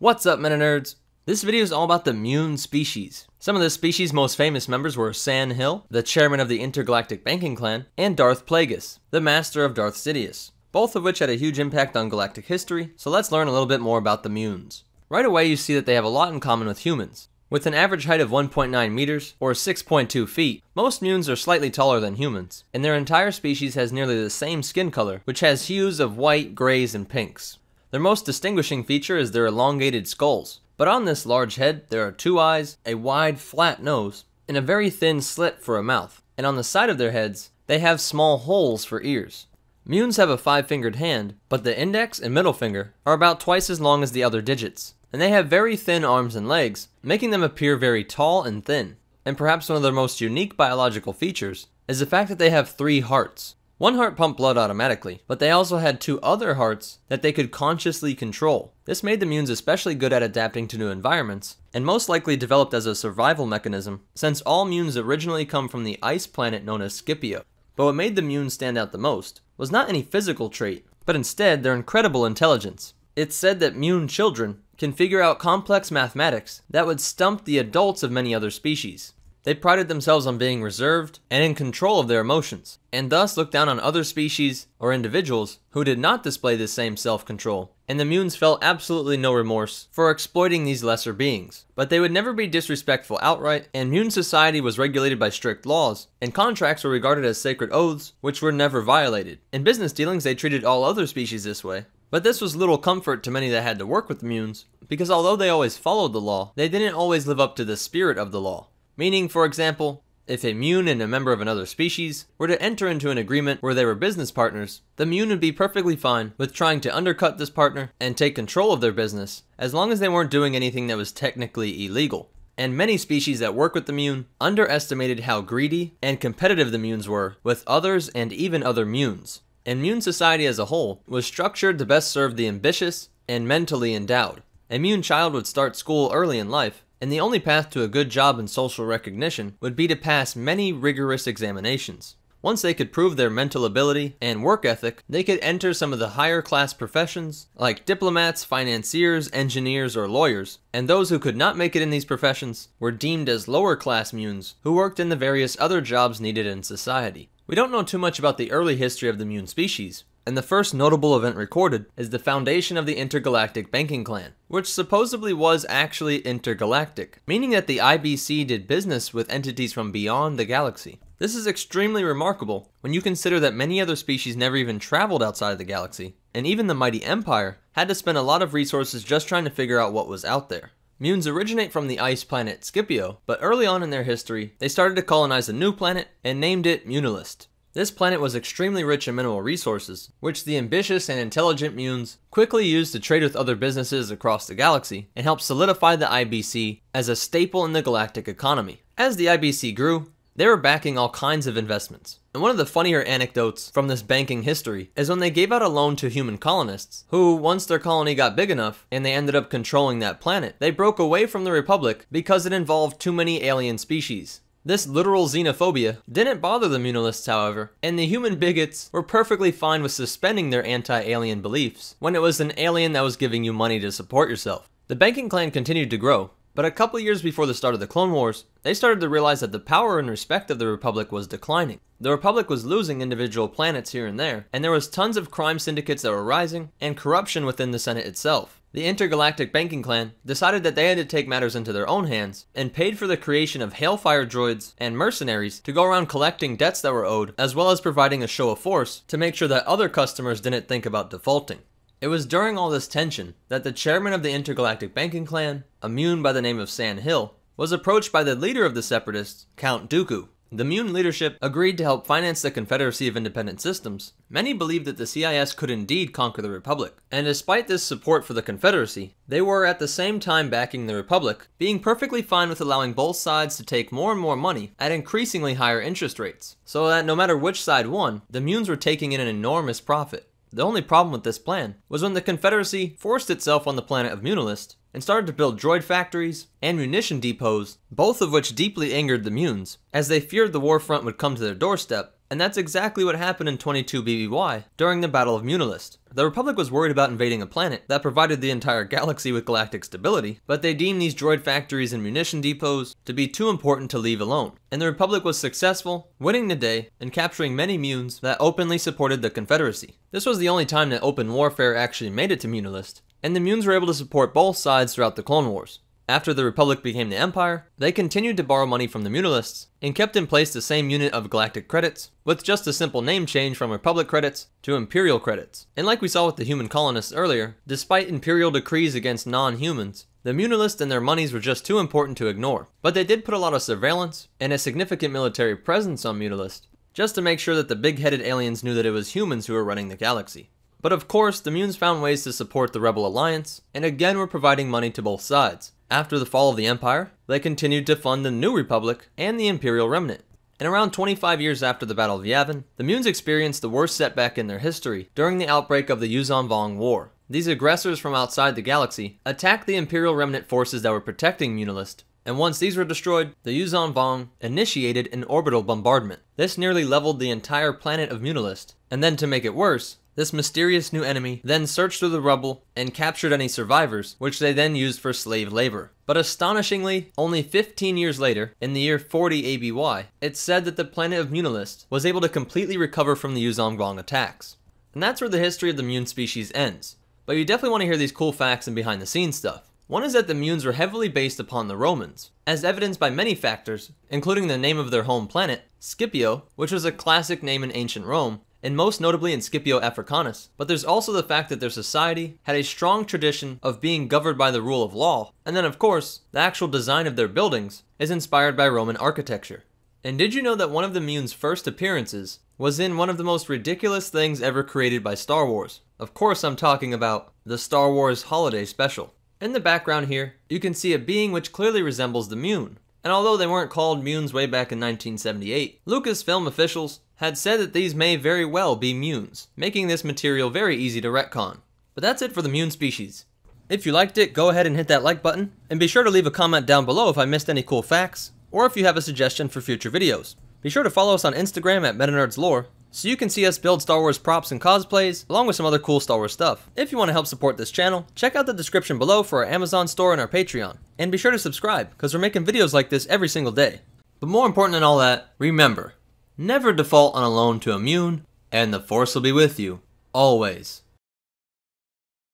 What's up, Meta Nerds? This video is all about the Muun species. Some of the species' most famous members were Hill, the chairman of the InterGalactic Banking Clan, and Darth Plagueis, the master of Darth Sidious, both of which had a huge impact on galactic history, so let's learn a little bit more about the Muns. Right away you see that they have a lot in common with humans. With an average height of 1.9 meters, or 6.2 feet, most Muns are slightly taller than humans, and their entire species has nearly the same skin color, which has hues of white, grays, and pinks. Their most distinguishing feature is their elongated skulls, but on this large head there are 2 eyes, a wide, flat nose, and a very thin slit for a mouth, and on the side of their heads, they have small holes for ears. Muns have a 5-fingered hand, but the index and middle finger are about twice as long as the other digits, and they have very thin arms and legs, making them appear very tall and thin. And perhaps one of their most unique biological features is the fact that they have 3 hearts. One heart pumped blood automatically, but they also had 2 other hearts that they could consciously control. This made the Muns especially good at adapting to new environments, and most likely developed as a survival mechanism, since all Muns originally come from the ice planet known as Scipio. But what made the Muns stand out the most was not any physical trait, but instead their incredible intelligence. It's said that Muun children can figure out complex mathematics that would stump the adults of many other species. They prided themselves on being reserved and in control of their emotions, and thus looked down on other species or individuals who did not display this same self-control, and the Muns felt absolutely no remorse for exploiting these lesser beings. But they would never be disrespectful outright, and Muun society was regulated by strict laws, and contracts were regarded as sacred oaths which were never violated. In business dealings they treated all other species this way. But this was little comfort to many that had to work with the Muns, because although they always followed the law, they didn't always live up to the spirit of the law. Meaning, for example, if a Muun and a member of another species were to enter into an agreement where they were business partners, the Muun would be perfectly fine with trying to undercut this partner and take control of their business, as long as they weren't doing anything that was technically illegal. And many species that work with the Muun underestimated how greedy and competitive the Muns were with others and even other Muns. And Muun society as a whole was structured to best serve the ambitious and mentally endowed. A Muun child would start school early in life, and the only path to a good job and social recognition would be to pass many rigorous examinations. Once they could prove their mental ability and work ethic, they could enter some of the higher class professions like diplomats, financiers, engineers, or lawyers, and those who could not make it in these professions were deemed as lower class Muns who worked in the various other jobs needed in society. We don't know too much about the early history of the Muun species, and the first notable event recorded is the foundation of the InterGalactic Banking Clan, which supposedly was actually intergalactic, meaning that the IBC did business with entities from beyond the galaxy. This is extremely remarkable when you consider that many other species never even traveled outside of the galaxy, and even the mighty Empire had to spend a lot of resources just trying to figure out what was out there. Muns originate from the ice planet Scipio, but early on in their history, they started to colonize a new planet and named it Munilist. This planet was extremely rich in mineral resources, which the ambitious and intelligent Muns quickly used to trade with other businesses across the galaxy and help solidify the IBC as a staple in the galactic economy. As the IBC grew, they were backing all kinds of investments. And one of the funnier anecdotes from this banking history is when they gave out a loan to human colonists, who, once their colony got big enough and they ended up controlling that planet, they broke away from the Republic because it involved too many alien species. This literal xenophobia didn't bother the Munilists, however, and the human bigots were perfectly fine with suspending their anti-alien beliefs when it was an alien that was giving you money to support yourself. The banking clan continued to grow, but a couple years before the start of the Clone Wars, they started to realize that the power and respect of the Republic was declining. The Republic was losing individual planets here and there, and there was tons of crime syndicates that were rising, and corruption within the Senate itself. The InterGalactic Banking Clan decided that they had to take matters into their own hands, and paid for the creation of Hailfire droids and mercenaries to go around collecting debts that were owed, as well as providing a show of force to make sure that other customers didn't think about defaulting. It was during all this tension that the chairman of the InterGalactic Banking Clan, a Muun by the name of Hill, was approached by the leader of the separatists, Count Dooku. The Muun leadership agreed to help finance the Confederacy of Independent Systems. Many believed that the CIS could indeed conquer the Republic, and despite this support for the Confederacy, they were at the same time backing the Republic, being perfectly fine with allowing both sides to take more and more money at increasingly higher interest rates, so that no matter which side won, the Muns were taking in an enormous profit. The only problem with this plan was when the Confederacy forced itself on the planet of Munilist and started to build droid factories and munition depots, both of which deeply angered the Muns, as they feared the war front would come to their doorstep And that's exactly what happened in 22 BBY during the Battle of Munilist. The Republic was worried about invading a planet that provided the entire galaxy with galactic stability, but they deemed these droid factories and munition depots to be too important to leave alone. And the Republic was successful, winning the day and capturing many Muons that openly supported the Confederacy. This was the only time that open warfare actually made it to Munilist, and the Muons were able to support both sides throughout the Clone Wars. After the Republic became the Empire, they continued to borrow money from the Munilists and kept in place the same unit of galactic credits, with just a simple name change from Republic credits to Imperial credits. And like we saw with the human colonists earlier, despite Imperial decrees against non-humans, the Munilists and their monies were just too important to ignore. But they did put a lot of surveillance and a significant military presence on Munilist, just to make sure that the big-headed aliens knew that it was humans who were running the galaxy. But of course, the Muons found ways to support the Rebel Alliance, and again were providing money to both sides. After the fall of the Empire, they continued to fund the New Republic and the Imperial Remnant. And around 25 years after the Battle of Yavin, the Muons experienced the worst setback in their history during the outbreak of the Yuuzhan Vong War. These aggressors from outside the galaxy attacked the Imperial Remnant forces that were protecting Munilist, and once these were destroyed, the Yuuzhan Vong initiated an orbital bombardment. This nearly leveled the entire planet of Munilist, and then to make it worse, this mysterious new enemy then searched through the rubble and captured any survivors, which they then used for slave labor. But astonishingly, only 15 years later, in the year 40 ABY, it's said that the planet of Munilist was able to completely recover from the Yuuzhan Vong attacks. And that's where the history of the Muon species ends. But you definitely want to hear these cool facts and behind the scenes stuff. One is that the Muons were heavily based upon the Romans, as evidenced by many factors, including the name of their home planet, Scipio, which was a classic name in ancient Rome, and most notably in Scipio Africanus. But there's also the fact that their society had a strong tradition of being governed by the rule of law, and then of course, the actual design of their buildings is inspired by Roman architecture. And did you know that one of the Muons' first appearances was in one of the most ridiculous things ever created by Star Wars? Of course I'm talking about the Star Wars Holiday Special. In the background here, you can see a being which clearly resembles the Muon. And although they weren't called Muons way back in 1978, Lucasfilm officials had said that these may very well be Muons, making this material very easy to retcon. But that's it for the Muon species. If you liked it, go ahead and hit that like button, and be sure to leave a comment down below if I missed any cool facts, or if you have a suggestion for future videos. Be sure to follow us on Instagram at MetaNerdsLore, so you can see us build Star Wars props and cosplays, along with some other cool Star Wars stuff. If you want to help support this channel, check out the description below for our Amazon store and our Patreon. And be sure to subscribe, because we're making videos like this every single day. But more important than all that, remember, never default on a loan to a Muon, and the Force will be with you, always.